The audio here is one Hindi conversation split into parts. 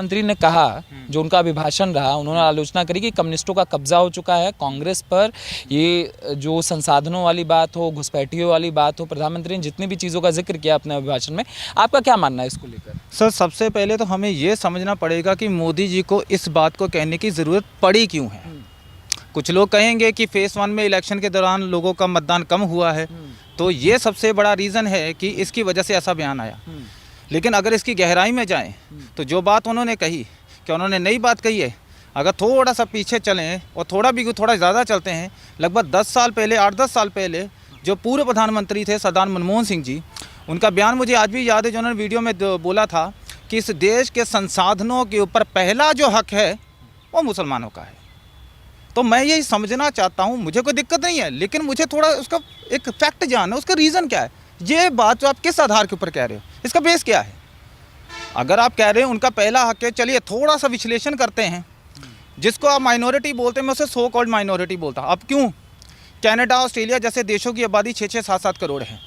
मंत्री ने कहा, जो उनका अभिभाषण रहा, उन्होंने आलोचना करी कि कम्युनिस्टों का कब्जा हो चुका है कांग्रेस पर। ये जो संसाधनों वाली बात हो, घुसपैठियों वाली बात हो, प्रधानमंत्री ने जितनी भी चीज़ों का जिक्र किया अपने अभिभाषण में, आपका क्या मानना है इसको लेकर? सर, सबसे पहले तो हमें ये समझना पड़ेगा कि मोदी जी को इस बात को कहने की ज़रूरत पड़ी क्यों है। कुछ लोग कहेंगे कि फेज़ 1 में इलेक्शन के दौरान लोगों का मतदान कम हुआ है, तो ये सबसे बड़ा रीज़न है कि इसकी वजह से ऐसा बयान आया। लेकिन अगर इसकी गहराई में जाएं तो जो बात उन्होंने कही, कि उन्होंने नई बात कही है, अगर थोड़ा सा पीछे चलें और थोड़ा ज़्यादा चलते हैं, लगभग 10 साल पहले, 8-10 साल पहले जो पूर्व प्रधानमंत्री थे सरदार मनमोहन सिंह जी, उनका बयान मुझे आज भी याद है, जो उन्होंने वीडियो में बोला था कि इस देश के संसाधनों के ऊपर पहला जो हक है वो मुसलमानों का है। तो मैं यही समझना चाहता हूँ, मुझे कोई दिक्कत नहीं है, लेकिन मुझे थोड़ा उसका एक फैक्ट जानना, उसका रीज़न क्या है। ये बात जो आप किस आधार के ऊपर कह रहे हो, इसका बेस क्या है? अगर आप कह रहे हैं उनका पहला हक है, चलिए थोड़ा सा विश्लेषण करते हैं। जिसको आप माइनॉरिटी बोलते हैं, मैं उसे सो कॉल्ड माइनॉरिटी बोलता हूँ। अब क्यों? कनाडा, ऑस्ट्रेलिया जैसे देशों की आबादी 6-6, 7-7 करोड़ है,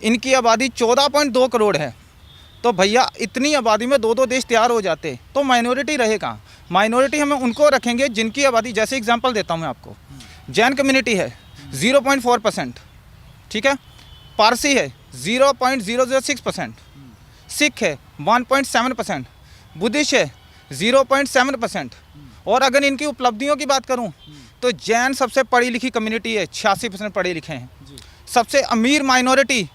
इनकी आबादी 14.2 करोड़ है। तो भैया इतनी आबादी में 2-2 देश तैयार हो जाते, तो माइनॉरिटी रहे कहाँ? माइनॉरिटी हमें उनको रखेंगे जिनकी आबादी, जैसे एग्जांपल देता हूँ मैं आपको, जैन कम्युनिटी है 0.4%, ठीक है, पारसी है 0.006%, सिख है 1.7%, बुद्धिस्ट है 0.7%। और अगर इनकी उपलब्धियों की बात करूं तो जैन सबसे पढ़ी लिखी कम्युनिटी है, 86% पढ़े लिखे हैं। सबसे अमीर माइनॉरिटी,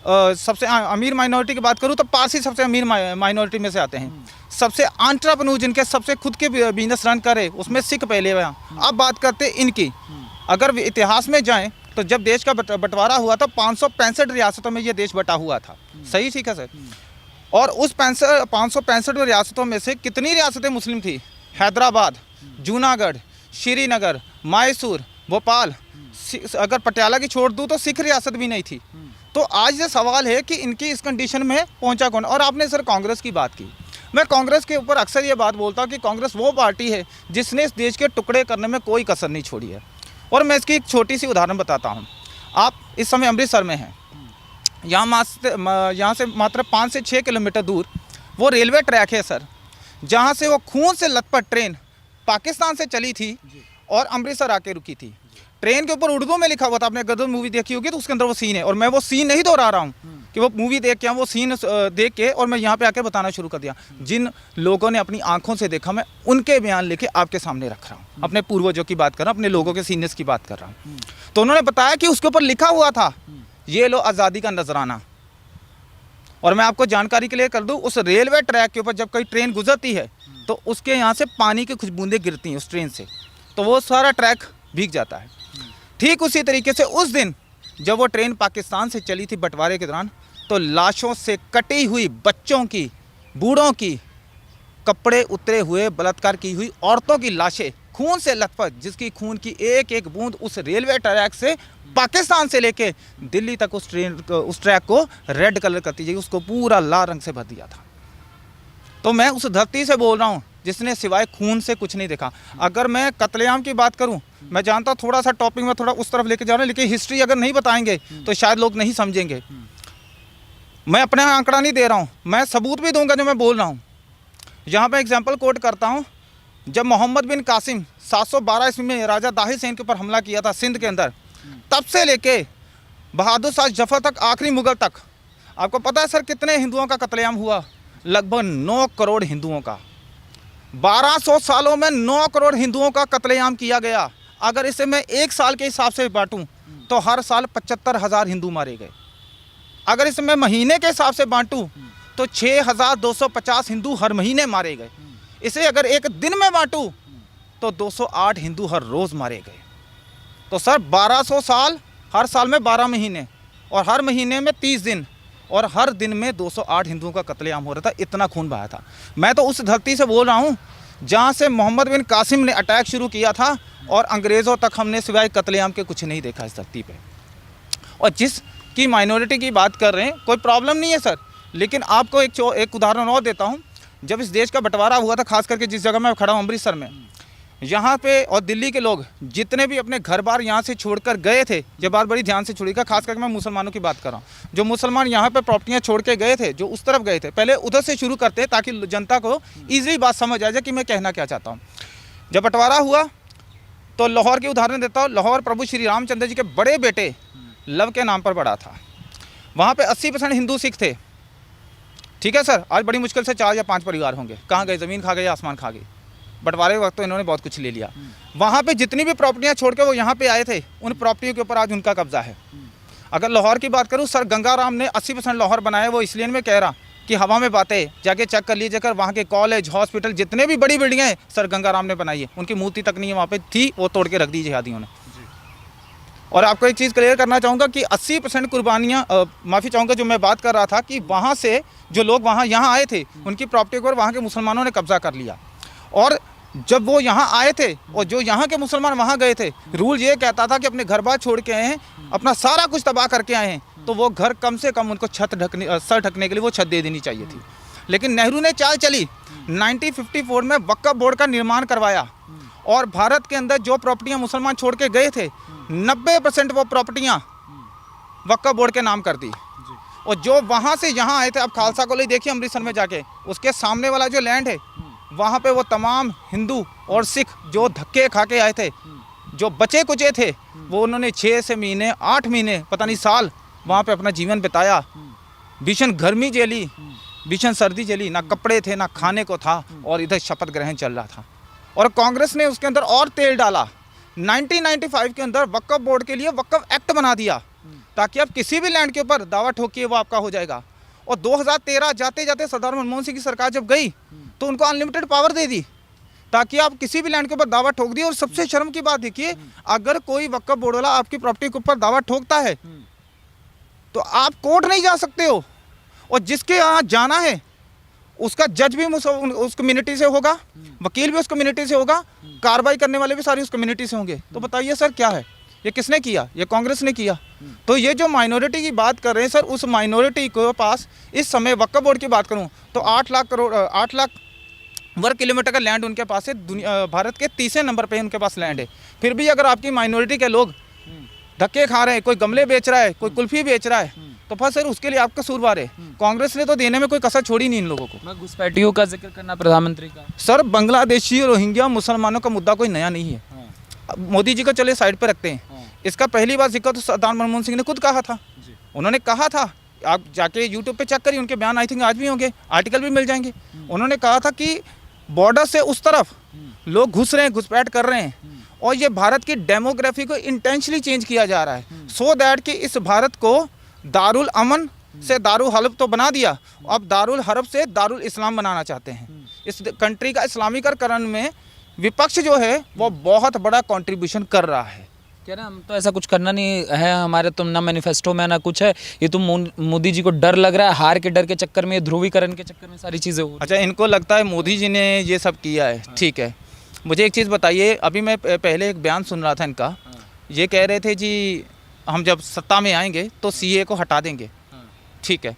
सबसे अमीर माइनॉरिटी की बात करूं तो पारसी सबसे अमीर माइनॉरिटी में से आते हैं। सबसे एंटरप्रेन्योर जिनके सबसे खुद के बिजनेस रन करे, उसमें सिख पहले हुआ। अब बात करते इनकी, अगर इतिहास में जाएं तो जब देश का बंटवारा हुआ था 565 रियासतों में ये देश बटा हुआ था। सही, ठीक है सर। और उस 565 रियासतों में से कितनी रियासतें मुस्लिम थी? हैदराबाद, जूनागढ़, श्रीनगर, मैसूर, भोपाल, अगर पटियाला की छोड़ दूँ तो सिख रियासत भी नहीं थी। तो आज ये सवाल है कि इनकी इस कंडीशन में पहुंचा कौन? और आपने सर कांग्रेस की बात की, मैं कांग्रेस के ऊपर अक्सर ये बात बोलता हूँ कि कांग्रेस वो पार्टी है जिसने इस देश के टुकड़े करने में कोई कसर नहीं छोड़ी है। और मैं इसकी एक छोटी सी उदाहरण बताता हूँ। आप इस समय अमृतसर में हैं, यहाँ से मात्र 5 से 6 किलोमीटर दूर वो रेलवे ट्रैक है सर, जहाँ से वो खून से लथपथ ट्रेन पाकिस्तान से चली थी और अमृतसर आके रुकी थी। ट्रेन के ऊपर उर्दू में लिखा हुआ था, आपने गदर मूवी देखी होगी तो उसके अंदर वो सीन है, और मैं वो सीन नहीं दोहरा रहा हूँ कि वो मूवी देख के, वो सीन देख के और मैं यहाँ पे आके बताना शुरू कर दिया। जिन लोगों ने अपनी आंखों से देखा, मैं उनके बयान लेके आपके सामने रख रहा हूँ। अपने पूर्वजों की बात कर रहा हूँ, अपने लोगों के सीनियर्स की बात कर रहा हूँ। तो उन्होंने बताया कि उसके ऊपर लिखा हुआ था, ये लो आज़ादी का नजराना। और मैं आपको जानकारी के लिए कर दूँ, उस रेलवे ट्रैक के ऊपर जब कोई ट्रेन गुजरती है तो उसके यहाँ से पानी की कुछ बूंदें गिरती हैं उस ट्रेन से, तो वो सारा ट्रैक भीग जाता है। ठीक उसी तरीके से उस दिन जब वो ट्रेन पाकिस्तान से चली थी बंटवारे के दौरान, तो लाशों से कटी हुई बच्चों की, बूढ़ों की, कपड़े उतरे हुए, बलात्कार की हुई औरतों की लाशें खून से लथपथ, जिसकी खून की एक एक बूंद उस रेलवे ट्रैक से पाकिस्तान से लेके दिल्ली तक उस ट्रैक को रेड कलर करती जाएगी, उसको पूरा लाल रंग से भर दिया था। तो मैं उस धरती से बोल रहा हूँ जिसने सिवाय खून से कुछ नहीं देखा। अगर मैं कत्लेआम की बात करूं, मैं जानता हूं थोड़ा सा टॉपिक में थोड़ा उस तरफ लेके जा रहा हूं, लेकिन हिस्ट्री अगर नहीं बताएंगे तो शायद लोग नहीं समझेंगे। मैं अपना आंकड़ा नहीं दे रहा हूं, मैं सबूत भी दूंगा जो मैं बोल रहा हूं। यहाँ पे एग्जाम्पल कोट करता हूं, जब मोहम्मद बिन कासिम 712 ईस्वी में राजा दाहिर सेन के ऊपर हमला किया था सिंध के अंदर, तब से लेके बहादुर शाह जफर तक, आखिरी मुगल तक, आपको पता है सर कितने हिंदुओं का कत्लेआम हुआ? लगभग 9 करोड़ हिंदुओं का। 1200 सालों में 9 करोड़ हिंदुओं का कत्लेआम किया गया। अगर इसे मैं 1 साल के हिसाब से बांटूं तो हर साल 75,000 हिंदू मारे गए। अगर इसे मैं महीने के हिसाब से बांटूं तो 6,250 हिंदू हर महीने मारे गए। इसे अगर एक दिन में बांटूं तो 208 हिंदू हर रोज़ मारे गए। तो सर 1200 साल, हर साल में 12 महीने और हर महीने में 30 दिन और हर दिन में 208 हिंदुओं का कत्लेआम हो रहा था। इतना खून बहाया था। मैं तो उस धरती से बोल रहा हूँ जहाँ से मोहम्मद बिन कासिम ने अटैक शुरू किया था और अंग्रेज़ों तक हमने सिवाय कत्लेआम के कुछ नहीं देखा इस धरती पे। और जिसकी माइनॉरिटी की बात कर रहे हैं, कोई प्रॉब्लम नहीं है सर, लेकिन आपको एक उदाहरण और देता हूँ। जब इस देश का बंटवारा हुआ था, खास करके जिस जगह मैं खड़ा हूँ अमृतसर में, यहाँ पे और दिल्ली के लोग जितने भी अपने घर बार यहाँ से छोड़कर गए थे, ये बात बड़ी ध्यान से छोड़िएगा, खास करके मैं मुसलमानों की बात कर रहा हूँ, जो मुसलमान यहाँ पे प्रॉपर्टियाँ छोड़ के गए थे, जो उस तरफ गए थे, पहले उधर से शुरू करते हैं ताकि जनता को ईजिली बात समझ आ जाए कि मैं कहना क्या चाहता हूँ। जब बंटवारा हुआ तो लाहौर की उदाहरण देता हूँ। लाहौर प्रभु श्री रामचंद्र जी के बड़े बेटे लव के नाम पर पड़ा था। वहाँ पे 80% हिंदू सिख थे, ठीक है सर। आज बड़ी मुश्किल से 4 या 5 परिवार होंगे, कहाँ गए, ज़मीन खा गए या आसमान खा गई। बंटवारे के वक्त तो इन्होंने बहुत कुछ ले लिया। वहाँ पे जितनी भी प्रॉपर्टियाँ छोड़ के वो यहाँ पे आए थे, उन प्रॉपर्टियों के ऊपर आज उनका कब्जा है। अगर लाहौर की बात करूँ, सर गंगाराम ने 80% लाहौर बनाया। वो इसलिए मैं कह रहा कि हवा में बातें, जाके चेक कर लीजिए, वहाँ के कॉलेज, हॉस्पिटल, जितने भी बड़ी बिल्डिंगें हैं सर गंगाराम ने बनाई है। उनकी मूर्ति तक नहीं है वहाँ पे थी, वो तोड़ के रख दी जिहादियों ने। और आपको एक चीज़ क्लियर करना चाहूँगा कि 80% कुर्बानियाँ, माफ़ी चाहूँगा, जो मैं बात कर रहा था कि वहाँ से जो लोग वहाँ यहाँ आए थे, उनकी प्रॉपर्टी को वहाँ के मुसलमानों ने कब्जा कर लिया। और जब वो यहाँ आए थे और जो यहाँ के मुसलमान वहाँ गए थे, रूल ये कहता था कि अपने घर बार छोड़ के आए हैं, अपना सारा कुछ तबाह करके आए हैं, तो वो घर कम से कम उनको सर ढकने के लिए वो छत दे देनी चाहिए थी। लेकिन नेहरू ने चाल चली, 1954 में वक्फ बोर्ड का निर्माण करवाया और भारत के अंदर जो प्रॉपर्टियाँ मुसलमान छोड़ के गए थे, 90% वो प्रॉपर्टियाँ वक्फ बोर्ड के नाम कर दी। और जो वहाँ से यहाँ आए थे, अब खालसा कॉलेज देखिए अमृतसर में जाके, उसके सामने वाला जो लैंड है, वहाँ पे वो तमाम हिंदू और सिख जो धक्के खा के आए थे, जो बचे कुचे थे, वो उन्होंने 6 से महीने, 8 महीने, पता नहीं साल वहाँ पे अपना जीवन बिताया। भीषण गर्मी झेली, भीषण सर्दी झेली, ना कपड़े थे, ना खाने को था, और इधर शपथ ग्रहण चल रहा था। और कांग्रेस ने उसके अंदर और तेल डाला। 1995 के अंदर वक्फ बोर्ड के लिए वक्फ एक्ट बना दिया, ताकि आप किसी भी लैंड के ऊपर दावा ठोकिए वो आपका हो जाएगा। और 2013 जाते जाते सरदार मनमोहन सिंह की सरकार जब गई तो उनको अनलिमिटेड पावर दे दी, ताकि आप किसी भी लैंड के ऊपर दावा ठोक दिए। और सबसे शर्म की बात देखिए, अगर कोई वक्फ बोर्ड वाला आपकी प्रॉपर्टी के ऊपर दावा ठोकता है तो आप कोर्ट नहीं जा सकते हो, और जिसके यहाँ जाना है उसका जज भी उस कम्युनिटी से होगा, वकील भी उस कम्युनिटी से होगा, कार्रवाई करने वाले भी सारी उस कम्युनिटी से होंगे। तो बताइए सर क्या है ये, किसने किया? ये कांग्रेस ने किया। तो ये जो माइनॉरिटी की बात कर रहे हैं सर, उस माइनॉरिटी के पास इस समय वक्फ बोर्ड की बात करूं तो 8 लाख वर्ग किलोमीटर का लैंड उनके पास है। भारत के 30वें नंबर पे उनके पास लैंड है। फिर भी अगर आपकी माइनॉरिटी के लोग धक्के खा रहे हैं, कोई गमले बेच रहा है, कोई कुल्फी बेच रहा है, तो फिर सर उसके लिए आपका कसूरवार है। कांग्रेस ने तो देने में कोई कसर छोड़ी नहीं इन लोगों को। मैं घुसपैठियों का जिक्र करना प्रधानमंत्री का, सर बांग्लादेशी, रोहिंग्या, मुसलमानों का मुद्दा कोई नया नहीं है। मोदी जी को चले साइड पर रखते हैं। इसका पहली बार जिक्र तो सरदार मनमोहन सिंह ने खुद कहा था। उन्होंने कहा था, आप जाके यूट्यूब पे चेक करिए, उनके बयान आई थिंक आज भी होंगे, आर्टिकल भी मिल जाएंगे। उन्होंने कहा था कि बॉर्डर से उस तरफ लोग घुस रहे हैं, घुसपैठ कर रहे हैं, और ये भारत की डेमोग्राफी को इंटेंशनली चेंज किया जा रहा है, सो दैट कि इस भारत को दारुल अमन से दारुल हर्ब तो बना दिया, अब दारुल हर्ब से दारुल इस्लाम बनाना चाहते हैं। इस कंट्री का इस्लामीकरण में विपक्ष जो है वो बहुत बड़ा कंट्रीब्यूशन कर रहा है। कह रहे हम तो ऐसा कुछ करना नहीं है, हमारे तो ना मैनिफेस्टो में ना कुछ है, ये तो मोदी जी को डर लग रहा है, हार के डर के चक्कर में, ध्रुवीकरण के चक्कर में सारी चीज़ें हो। अच्छा, इनको लगता है मोदी जी ने ये सब किया है, ठीक है। मुझे एक चीज़ बताइए, अभी मैं पहले एक बयान सुन रहा था इनका, ये कह रहे थे जी हम जब सत्ता में आएंगे तो सीए को हटा देंगे, ठीक है।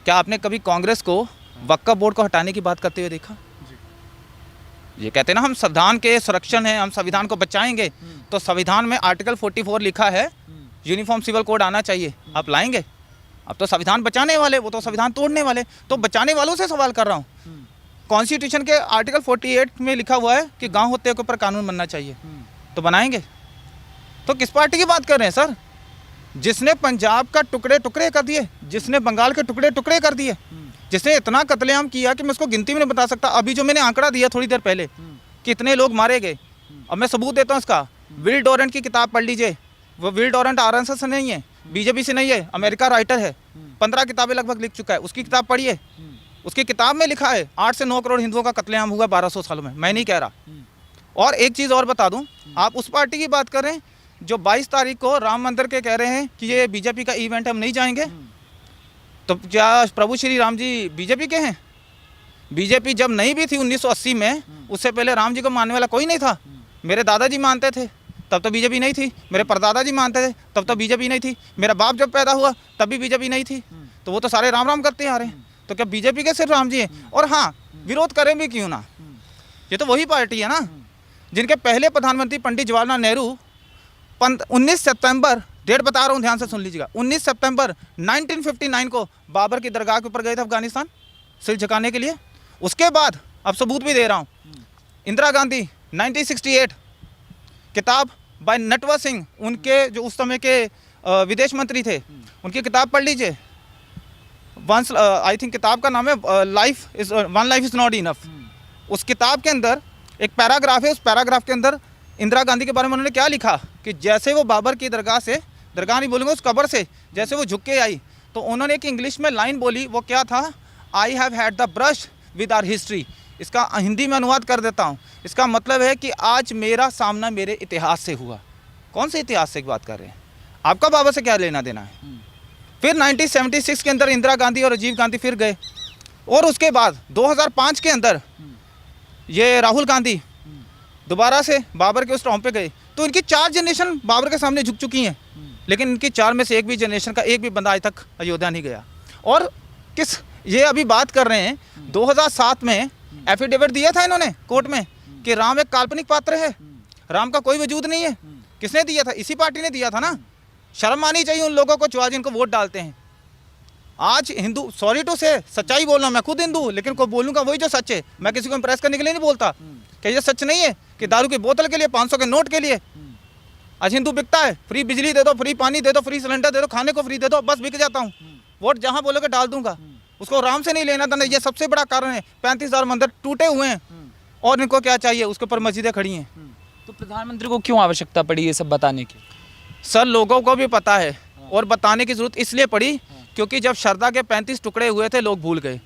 क्या आपने कभी कांग्रेस को वक्फ बोर्ड को हटाने की बात करते हुए देखा? ये कहते हैं ना हम संविधान के संरक्षण हैं, हम संविधान को बचाएंगे, तो संविधान में आर्टिकल 44 लिखा है यूनिफॉर्म सिविल कोड आना चाहिए, आप लाएंगे? अब तो संविधान बचाने वाले, वो तो संविधान तोड़ने वाले। तो बचाने वालों से सवाल कर रहा हूँ। कॉन्स्टिट्यूशन के आर्टिकल 48 में लिखा हुआ है कि गांव होते के ऊपर कानून बनना चाहिए, तो बनाएंगे? तो किस पार्टी की बात कर रहे हैं सर? जिसने पंजाब का टुकड़े टुकड़े कर दिए, जिसने बंगाल के टुकड़े टुकड़े कर दिए, जिसने इतना कत्लेआम किया कि मैं उसको गिनती में नहीं बता सकता। अभी जो मैंने आंकड़ा दिया थोड़ी देर पहले, कितने लोग मारे गए, अब मैं सबूत देता हूँ इसका। विल डोरेंट की किताब पढ़ लीजिए, वो विल डोरेंट आरएसएस से नहीं है, बीजेपी से नहीं है, अमेरिका राइटर है, 15 किताबें लगभग लिख चुका है, उसकी किताब पढ़िए। उसकी किताब में लिखा है 8 से 9 करोड़ हिंदुओं का कत्लेआम हुआ 1200 सालों में, मैं नहीं कह रहा। और एक चीज़ और बता दूँ, आप उस पार्टी की बात करें जो 22 तारीख को राम मंदिर के कह रहे हैं कि ये बीजेपी का इवेंट है, हम नहीं जाएंगे, तो क्या प्रभु श्री राम जी बीजेपी के हैं? बीजेपी जब नहीं भी थी 1980 में, उससे पहले राम जी को मानने वाला कोई नहीं था। मेरे दादाजी मानते थे, तब तो बीजेपी नहीं थी। मेरे परदादा जी मानते थे, तब तो बीजेपी नहीं थी। मेरा बाप जब पैदा हुआ तब भी बीजेपी नहीं थी। तो वो तो सारे राम राम करते आ रहे हैं, तो क्या बीजेपी के सिर्फ राम जी हैं? और हाँ, विरोध करें भी क्यों ना, ये तो वही पार्टी है ना। जिनके पहले प्रधानमंत्री पंडित जवाहरलाल नेहरू 19 सितंबर, डेट बता रहा हूँ ध्यान से सुन लीजिएगा, 19 सितंबर 1959 को बाबर की दरगाह के ऊपर गए थे अफगानिस्तान सिर झुकाने के लिए। उसके बाद अब सबूत भी दे रहा हूँ, इंदिरा गांधी 1968 किताब बाय नटवर सिंह, उनके जो उस समय के विदेश मंत्री थे, उनकी किताब पढ़ लीजिए। वंस आई थिंक किताब का नाम है one life is not enough. उस किताब के अंदर एक पैराग्राफ है, उस पैराग्राफ के अंदर इंदिरा गांधी के बारे में उन्होंने क्या लिखा कि जैसे वो बाबर की दरगाह से, दरगाह नहीं बोलूँगा, उस कब्र से जैसे वो झुक के आई, तो उन्होंने एक इंग्लिश में लाइन बोली, वो क्या था, I have had the brush with our history. इसका हिंदी में अनुवाद कर देता हूँ। इसका मतलब है कि आज मेरा सामना मेरे इतिहास से हुआ। कौन से इतिहास से की बात कर रहे हैं? आपका बाबर से क्या लेना देना है? फिर 1976 के अंदर इंदिरा गांधी और राजीव गांधी फिर गए, और उसके बाद 2005 के अंदर ये राहुल गांधी दोबारा से बाबर के उस टॉम पे गए। तो इनकी 4 जनरेशन बाबर के सामने झुक चुकी हैं, लेकिन इनकी 4 में से एक भी जनरेशन का एक भी बंदा आज तक अयोध्या नहीं गया। और किस ये अभी बात कर रहे हैं, 2007 में एफिडेविट दिया था इन्होंने कोर्ट में कि राम एक काल्पनिक पात्र है, राम का कोई वजूद नहीं है। किसने दिया था? इसी पार्टी ने दिया था ना। शर्म आनी चाहिए उन लोगों को जो आज इनको वोट डालते हैं। आज हिंदू, सॉरी टू से, सच्चाई बोल रहा हूँ, मैं खुद हिंदू हूँ, लेकिन को बोलूँगा वही जो सच है। मैं किसी को इम्प्रेस करने के लिए नहीं बोलता कि ये सच नहीं है कि दारू की बोतल के लिए, 500 के नोट के लिए आज हिंदू बिकता है। फ्री बिजली दे दो, फ्री पानी दे दो, फ्री सिलेंडर दे दो, खाने को फ्री दे दो, बस बिक जाता हूँ। वोट जहाँ बोलोगे डाल दूंगा। उसको राम से नहीं लेना था। ये सबसे बड़ा कारण है। 35,000 मंदिर टूटे हुए हैं और इनको क्या चाहिए? उसके ऊपर मस्जिदें खड़ी हैं। तो प्रधानमंत्री को क्यों आवश्यकता पड़ी ये सब बताने की? सर लोगों को भी पता है, और बताने की जरूरत इसलिए पड़ी क्योंकि जब शरदा के 35 टुकड़े हुए थे, लोग भूल गए।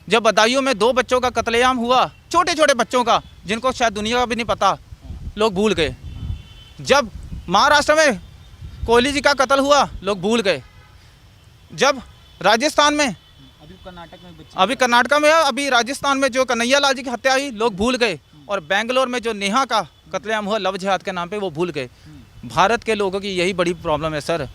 जब बदायूं में 2 बच्चों का कत्लेआम हुआ, छोटे छोटे बच्चों का, जिनको शायद दुनिया का भी नहीं पता, लोग भूल गए। जब महाराष्ट्र में कोहली जी का कत्ल हुआ, लोग भूल गए। जब राजस्थान में, अभी कर्नाटक में, अभी राजस्थान में जो कन्हैया लाल जी की हत्या हुई, लोग भूल गए। और बेंगलोर में जो नेहा का कत्लेआम हुआ लव जिहाद के नाम पे, वो भूल गए। भारत के लोगों की यही बड़ी प्रॉब्लम है सर,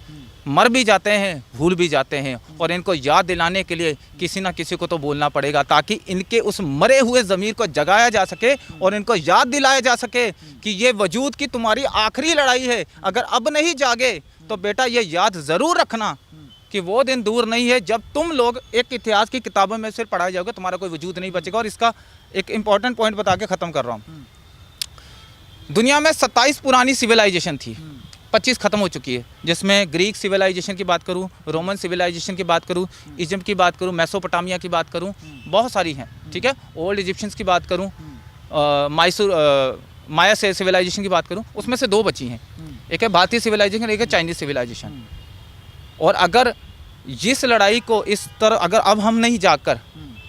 मर भी जाते हैं, भूल भी जाते हैं। और इनको याद दिलाने के लिए किसी ना किसी को तो बोलना पड़ेगा, ताकि इनके उस मरे हुए ज़मीर को जगाया जा सके और इनको याद दिलाया जा सके कि ये वजूद की तुम्हारी आखिरी लड़ाई है। अगर अब नहीं जागे तो बेटा ये याद ज़रूर रखना कि वो दिन दूर नहीं है जब तुम लोग एक इतिहास की किताबों में सिर्फ पढ़ाए जाओगे, तुम्हारा कोई वजूद नहीं बचेगा। और इसका एक इम्पॉर्टेंट पॉइंट बता के ख़त्म कर रहा हूँ। दुनिया में 27 पुरानी सिविलाइजेशन थी, 25 ख़त्म हो चुकी है, जिसमें ग्रीक सिविलाइजेशन की बात करूँ, रोमन सिविलाइजेशन की बात करूँ, इजिप्ट की बात करूँ, मेसोपोटामिया की बात करूँ, बहुत सारी हैं। ठीक है, ओल्ड इजिप्शियंस की बात करूँ, माया से सिविलाइजेशन की बात करूँ, उसमें से 2 बची हैं। एक है भारतीय सिविलाइजेशन, एक है चाइनीज़ सिविलाइजेशन। और अगर इस लड़ाई को इस तरह, अगर अब हम नहीं जाकर,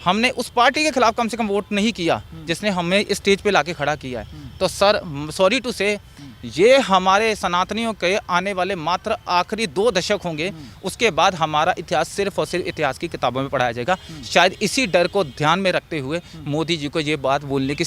हमने उस पार्टी के खिलाफ कम से कम वोट नहीं किया जिसने हमें इस स्टेज पे लाके खड़ा किया है, तो सर सॉरी टू से, ये हमारे सनातनियों के आने वाले मात्र आखिरी 2 दशक होंगे। उसके बाद हमारा इतिहास सिर्फ और सिर्फ इतिहास की किताबों में पढ़ाया जाएगा। शायद इसी डर को ध्यान में रखते हुए मोदी जी को ये बात बोलने की